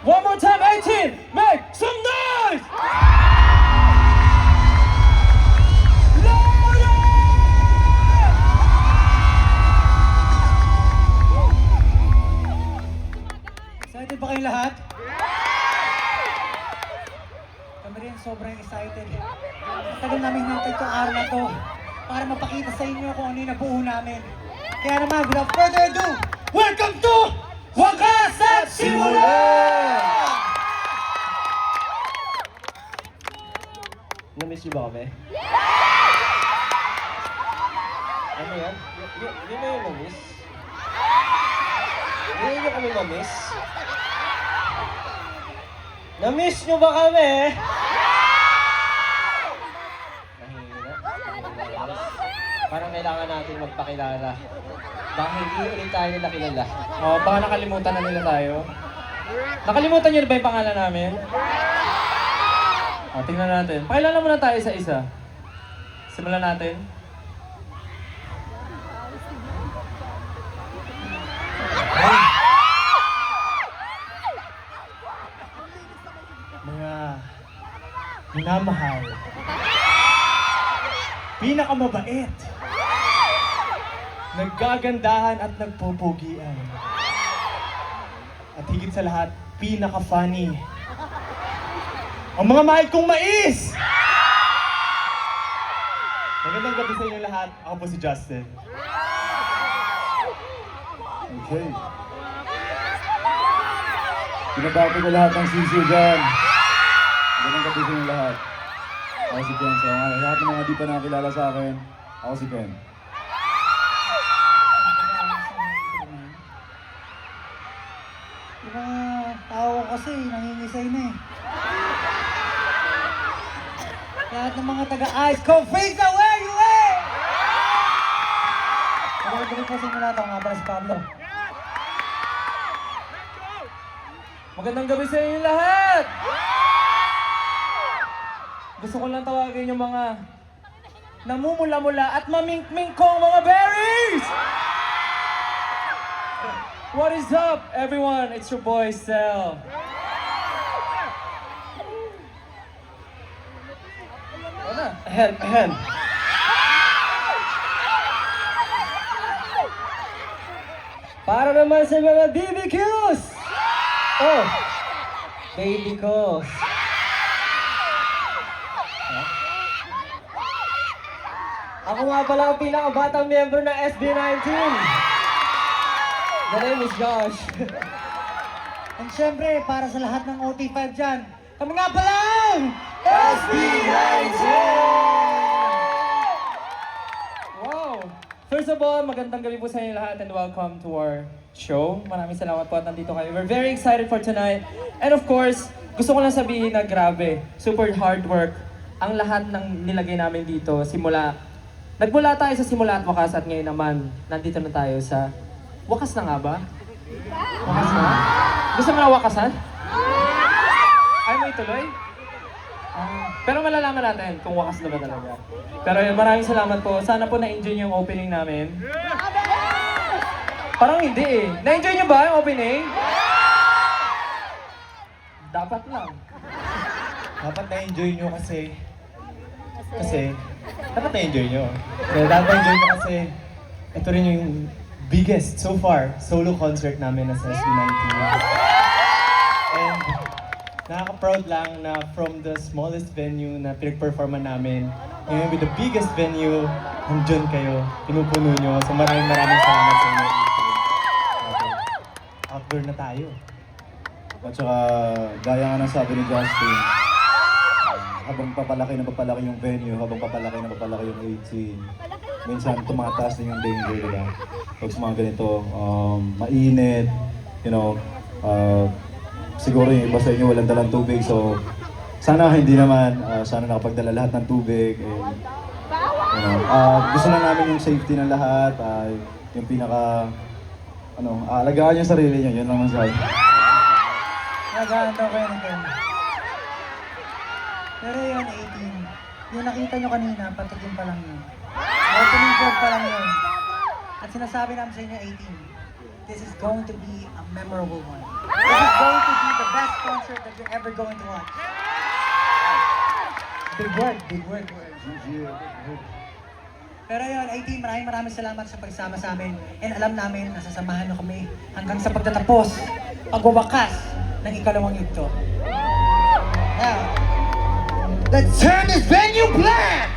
One more time, 18! Make some noise! Excited ba kayong lahat? Kami rin sobrang excited. Tagal namin hinantay itong araw na to para mapakita sa inyo kung ano yung nabuo namin. Kaya naman, without further ado, welcome to Wakas at Simula! Na-miss niyo ba kami? Ano yan? Hindi mo yung na-miss? Hindi niyo kami na-miss? Na-miss niyo ba kami? Mahina. Parang kailangan natin magpakilala. Baka hindi ulit tayo nila kilala. Oh, baka nakalimutan na nila tayo. Nakalimutan niyo na ba yung pangalan namin? Oh, tingnan natin. Pakilala muna tayo sa isa. Simulan natin. Mga minamahal, pinakamabait, naggagandahan at nagpupugian, at higit sa lahat, pinaka-funny, ang mga mahal kong mais! Magandang gabi sa inyo lahat. Ako po si Justin. Okay. Pinabati ko lahat ng sisiyo dyan. Magandang gabi sa inyo lahat. Ako si Ken. So, lahat ng mga di pa nakakilala sa akin, ako si Ken. Diba, tao kasi, nangingisay na eh. Lahat ng mga taga-Ice Cold Freeze na where you at? Magandang po sa inyo lahat. Ako nga pala si Pablo. Magandang gabi sa inyo lahat! Gusto ko lang tawagin yung mga namumula-mula at mamingming kong mga berries! What is up, everyone? It's your boy, Sel. Ano? Ahem. Para naman sa mga BBQs! Oh! Baby ko! Ako nga pala ang pinakabatang member ng SB19! My name is Josh. And syempre, para sa lahat ng OT5 dyan, kami nga pala ang SB19! Wow! First of all, magandang gabi po sa inyo lahat and welcome to our show. Maraming salamat po at nandito kayo. We're very excited for tonight. And of course, gusto ko lang sabihin na grabe, super hard work ang lahat ng nilagay namin dito. Nagmula tayo sa simula at wakas at ngayon naman, nandito na tayo sa wakas na nga ba? Wakas na? Gusto mo na wakasan? Ay, may tuloy? Pero malalaman natin kung wakas na ba talaga. Pero yun, maraming salamat po. Sana po na-enjoy niyo yung opening namin. Parang hindi eh. Na-enjoy niyo ba yung opening? Dapat lang. Dapat na-enjoy nyo kasi dapat na-enjoy nyo. Dapat na-enjoy nyo kasi ito rin yung biggest so far solo concert namin na sa SB19. And nakaka-proud lang na from the smallest venue na pinag-performan namin, ngayon with the biggest venue, nandyan kayo, pinupuno nyo. So maraming salamat sa inyo. Okay. Outdoor na tayo. At saka, gaya nga ng sabi ni Justin, habang papalaki yung venue, habang papalaki yung 18, minsan tumataas din yung danger, diba? Pag sa mga ganito, mainit, siguro yung iba sa inyo walang dalang tubig, so sana hindi naman, sana nakapagdala lahat ng tubig. And, gusto lang namin yung safety ng lahat, yung pinaka, alagaan yung sarili nyo, yun lang masabi. Nagahan daw kayo ng Ken. Pero yun, 18. Yung nakita nyo kanina, patigin pa lang yun. Opening chord pa lang yun. At sinasabi namin sa inyo, 18. This is going to be a memorable one. This is going to be the best concert that you're ever going to watch? Big word, big word. Pero yun, A-Team, maraming salamat sa pagsama sa amin. And alam namin, nasasamahan nyo kami hanggang sa pagtatapos, pagwawakas ng ikalawang yugto. Now, let's turn this venue black!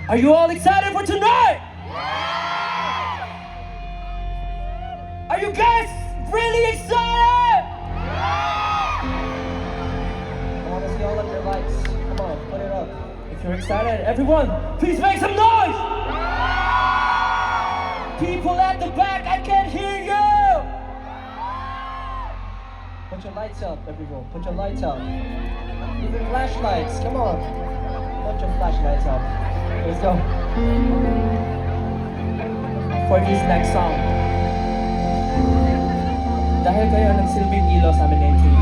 Are you all excited for tonight? Are you guys really excited? I want to see all of your lights. Come on, put it up. If you're excited, everyone, please make some noise! People at the back, I can't hear you! Put your lights up, everyone. Put your lights up. Even flashlights. Come on. Put your flashlights up. Let's go. For this next song, dahil kayo ang nagsilbing ilaw sa amin ngayon,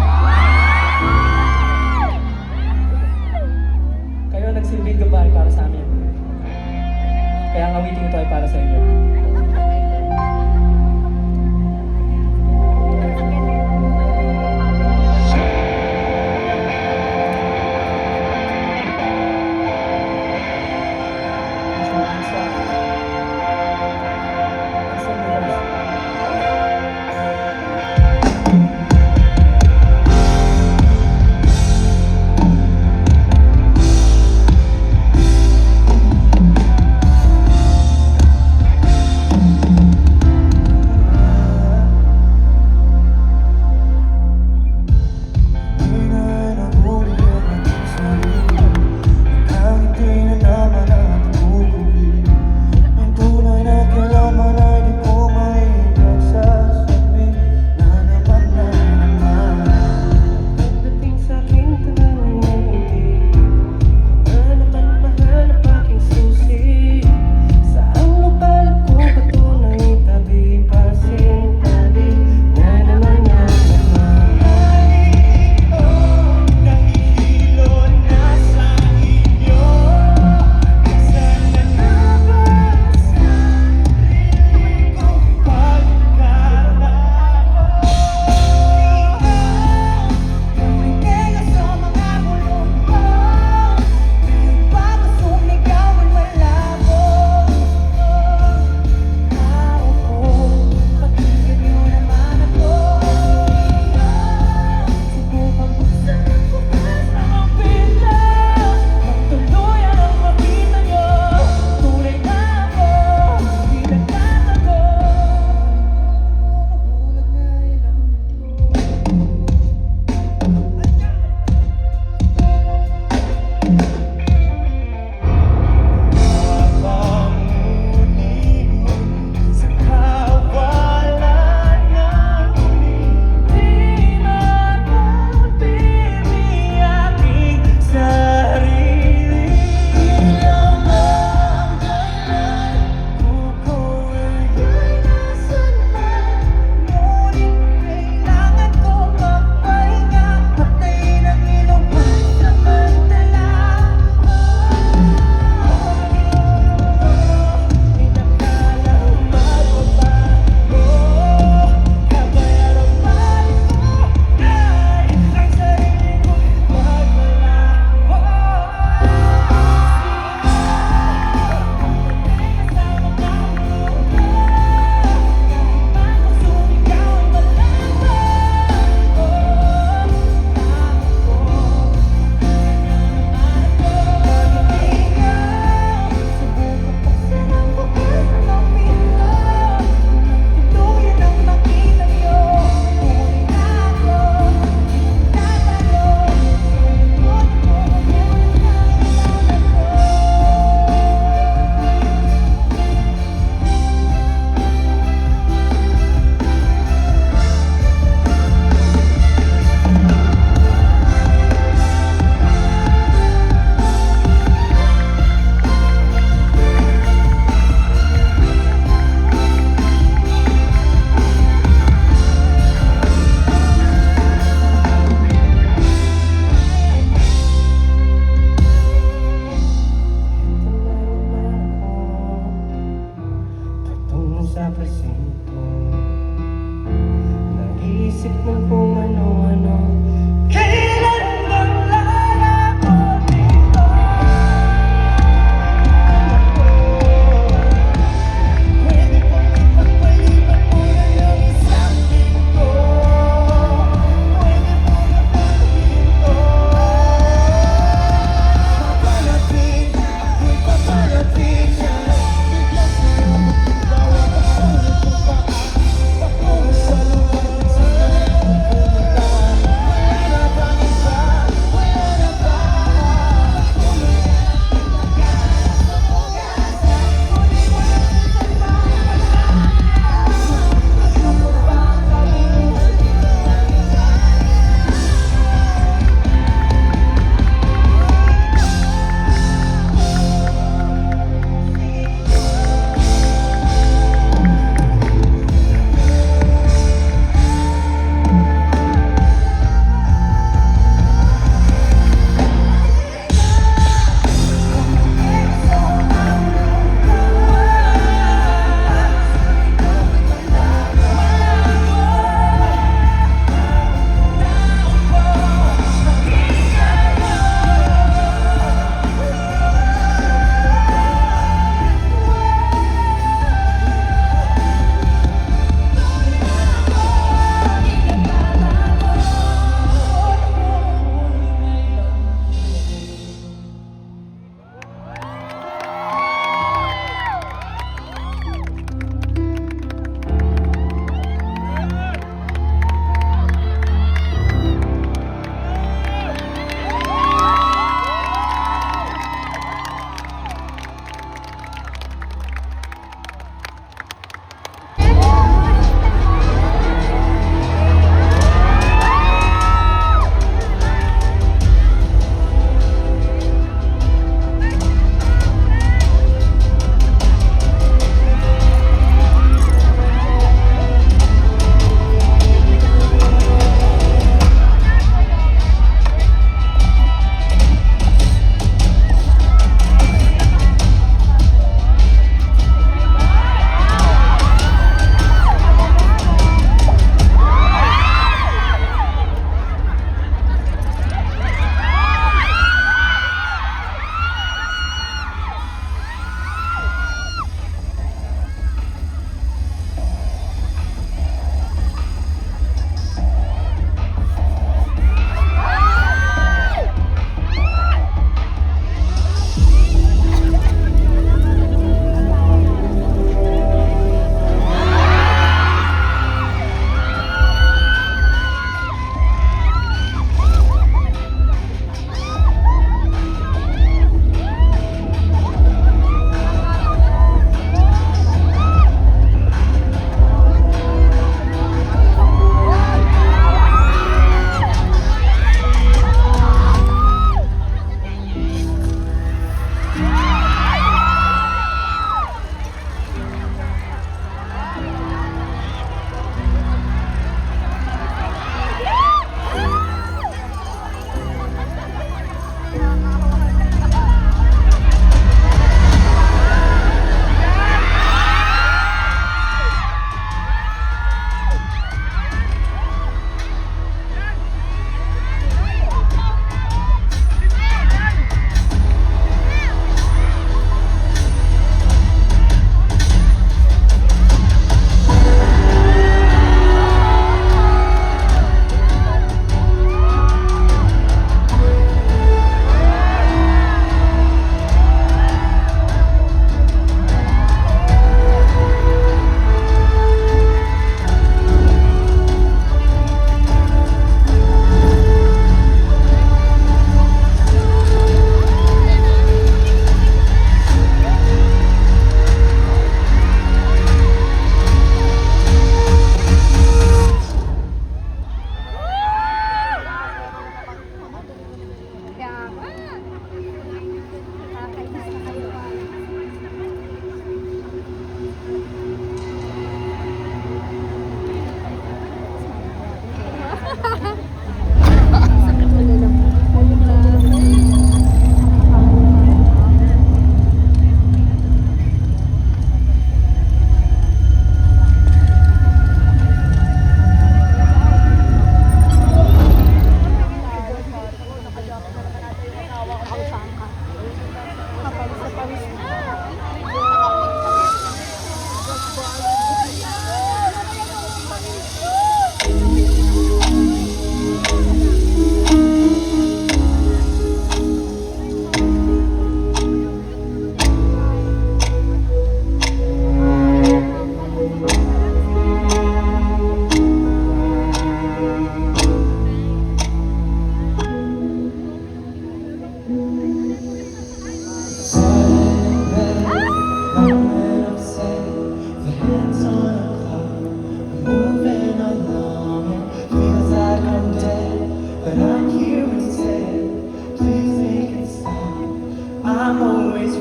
kayo ang nagsilbing gabay para sa amin. Kaya ang awiting ito ay para sa inyo.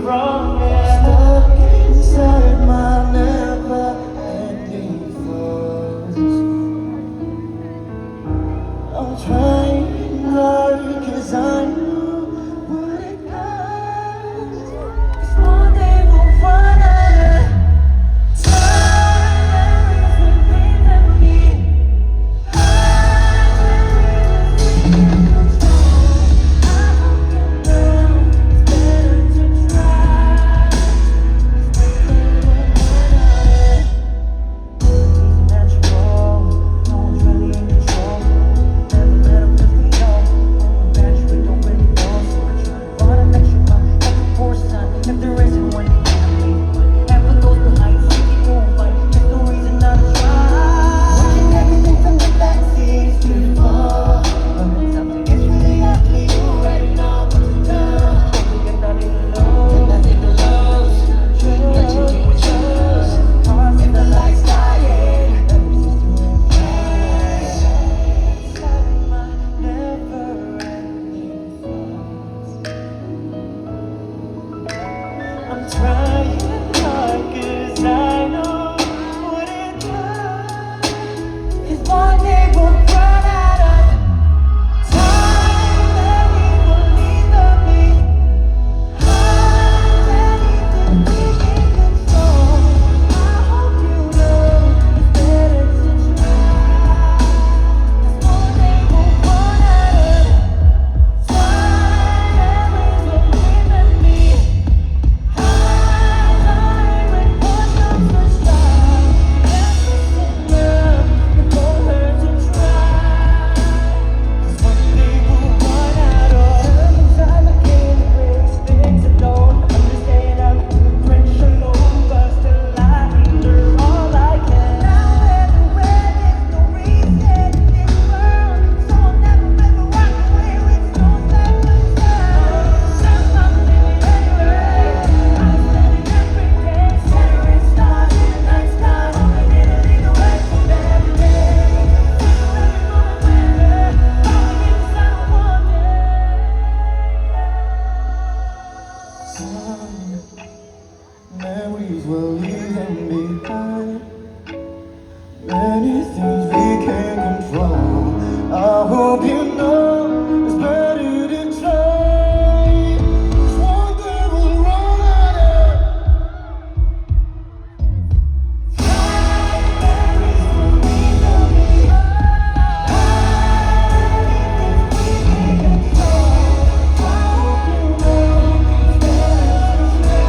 wrong, yeah. Stuck inside my never-ending thoughts. I'm trying hard 'cause I know what it costs. 'Cause one day we'll run out of time. Everything that we I'm trying hard 'cause I know what it does. 'Cause one day we'll run out of time and we will leave the behind anything we can control. I hope you know it's better to try. 'Cause one day we'll run out of time and we will leave the behind. Memories will leave them behind. Many things we can't control. I hope you know it's better to try. 'Cause one day we'll run out of time. Memories will leave them behind. Many things we can't control. I hope you know it's better to try.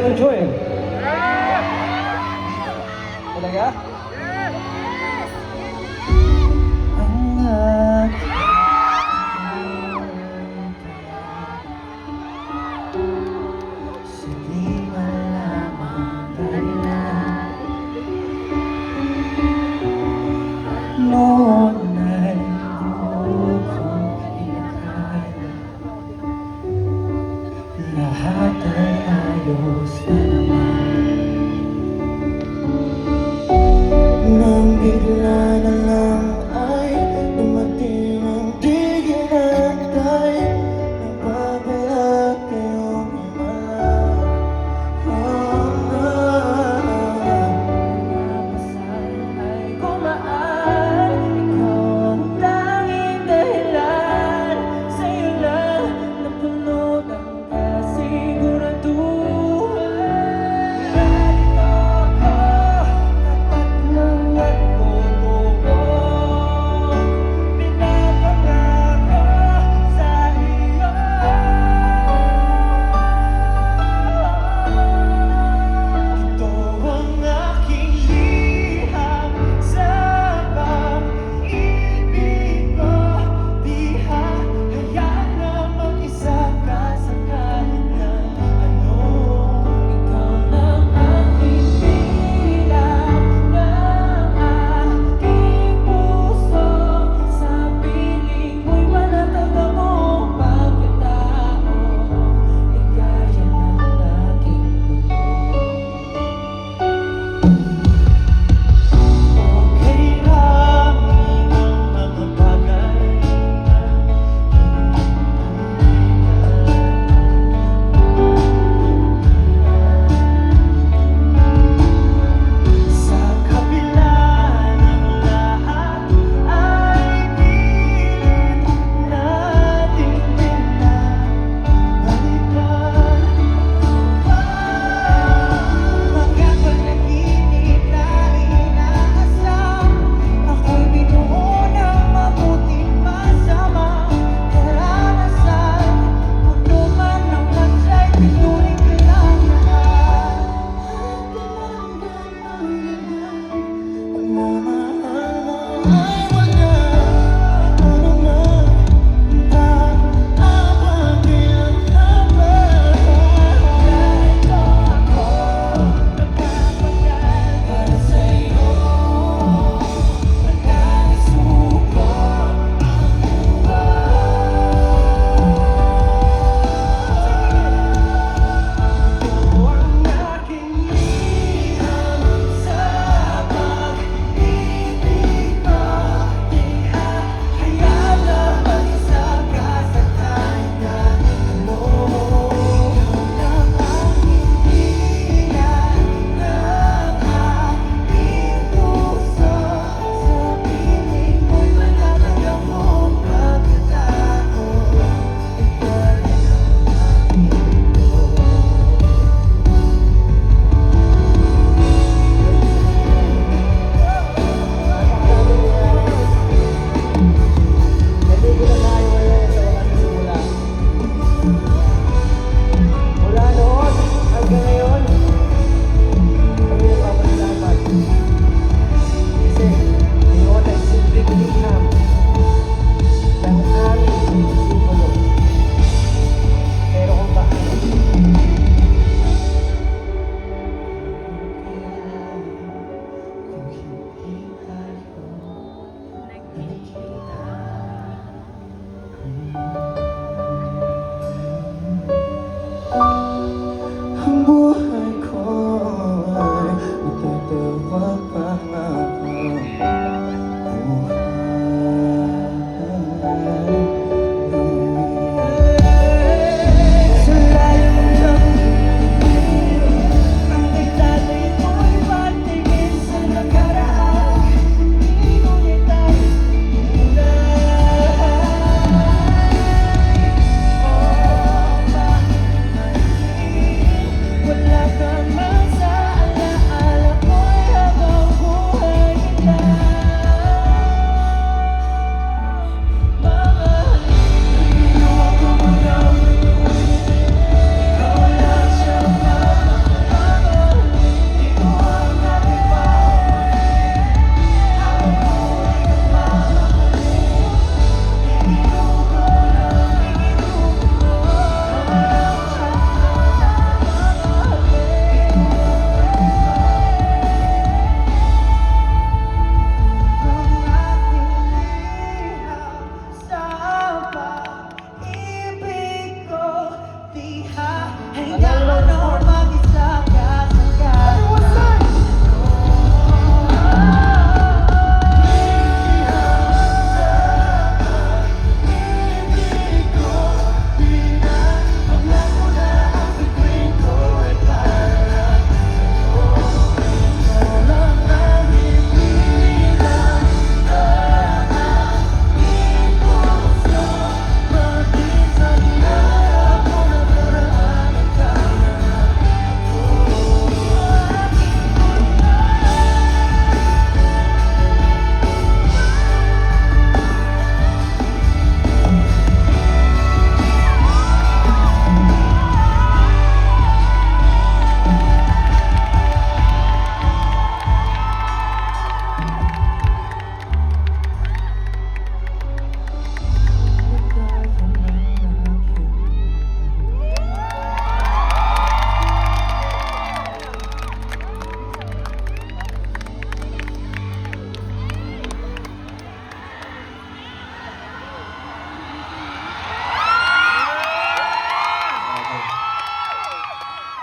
Enjoy it. Talaga? Lahat ay ayos na naman. Nang bigla na lang ay dumating ang di ginantay. Nagbabalak kayong imalak. Napasal ay gumaan.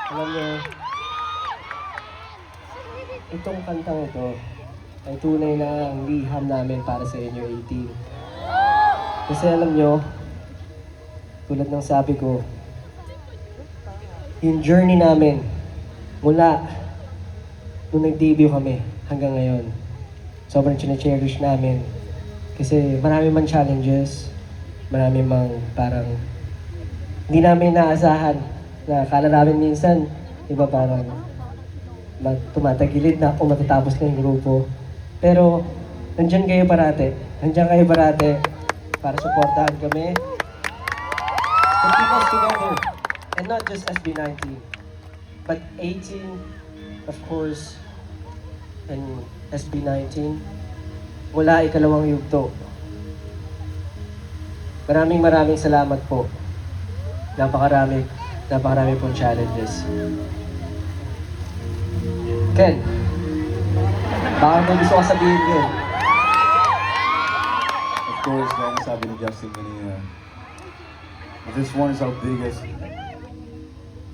Alam niyo, itong kantang ito ay tunay na ang liham namin para sa inyo, 18. Kasi alam niyo, tulad ng sabi ko, yung journey namin mula nung nag-debut kami hanggang ngayon, sobrang chine-cherish namin. Kasi marami man challenges, marami mang parang hindi namin naasahan na akala namin minsan, iba parang tumatagilid na o matatapos na yung grupo. Pero nandiyan kayo parate. Nandiyan kayo parate para suportahan kami. To keep us together. And not just SB19, but 18, of course, and SB19. mula ikalawang yugto. Maraming salamat po. Napakarami pong challenges. Ken, baka may gusto ka sabihin yun. Of course, gaya ng sabi ni Justin kanina, this one is our biggest.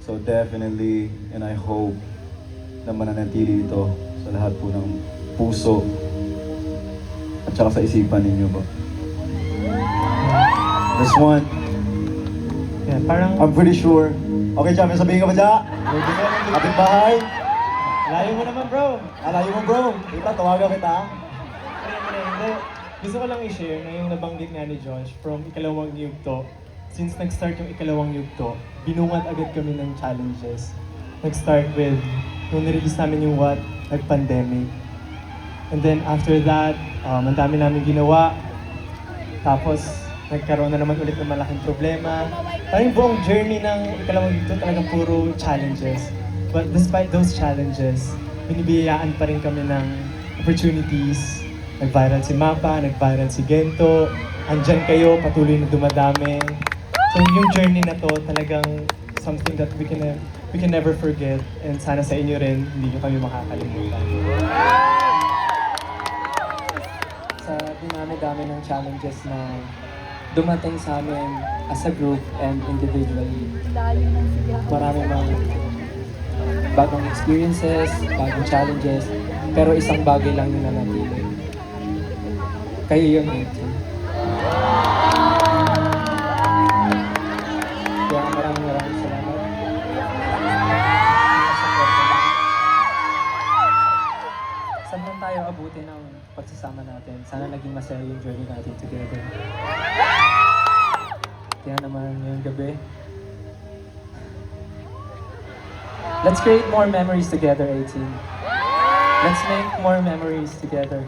So definitely, and I hope na mananatili ito sa lahat po ng puso at saka sa isipan ninyo po. This one, Yeah, parang... I'm pretty sure. Okay, Cham, may sabihin ka ba dyan? Kapit bahay? Layo mo naman, bro. Alayo mo bro. Kita, tawagan kita. Hindi. Gusto ko lang i-share na yung nabanggit nga ni Josh from ikalawang yugto. Since nag-start yung ikalawang yugto, binungad agad kami ng challenges. Nag-start with, nung nirelease namin yung What, nag-pandemic. And then after that, ang dami namin ginawa. Tapos, nagkaroon na naman ulit ng malaking problema. Parang yung buong journey ng ikalawang yugto talagang puro challenges. But despite those challenges, binibiyayaan pa rin kami ng opportunities. Nag-viral si Mapa, nag-viral si Gento. Andyan kayo, patuloy na dumadami. So yung journey na to talagang something that we can never forget. And sana sa inyo rin, hindi nyo kami makakalimutan. Sa dinami-dami ng challenges na dumating sa amin as a group and individually. Marami mga bagong experiences, bagong challenges, pero isang bagay lang yung nanatili. Kayo yun, Ito. Kaya maraming salamat. Saan man tayo abutin ang pagsasama natin? Sana naging masaya yung journey natin together. Kaya naman yung gabi, let's create more memories together, 18. Let's make more memories together.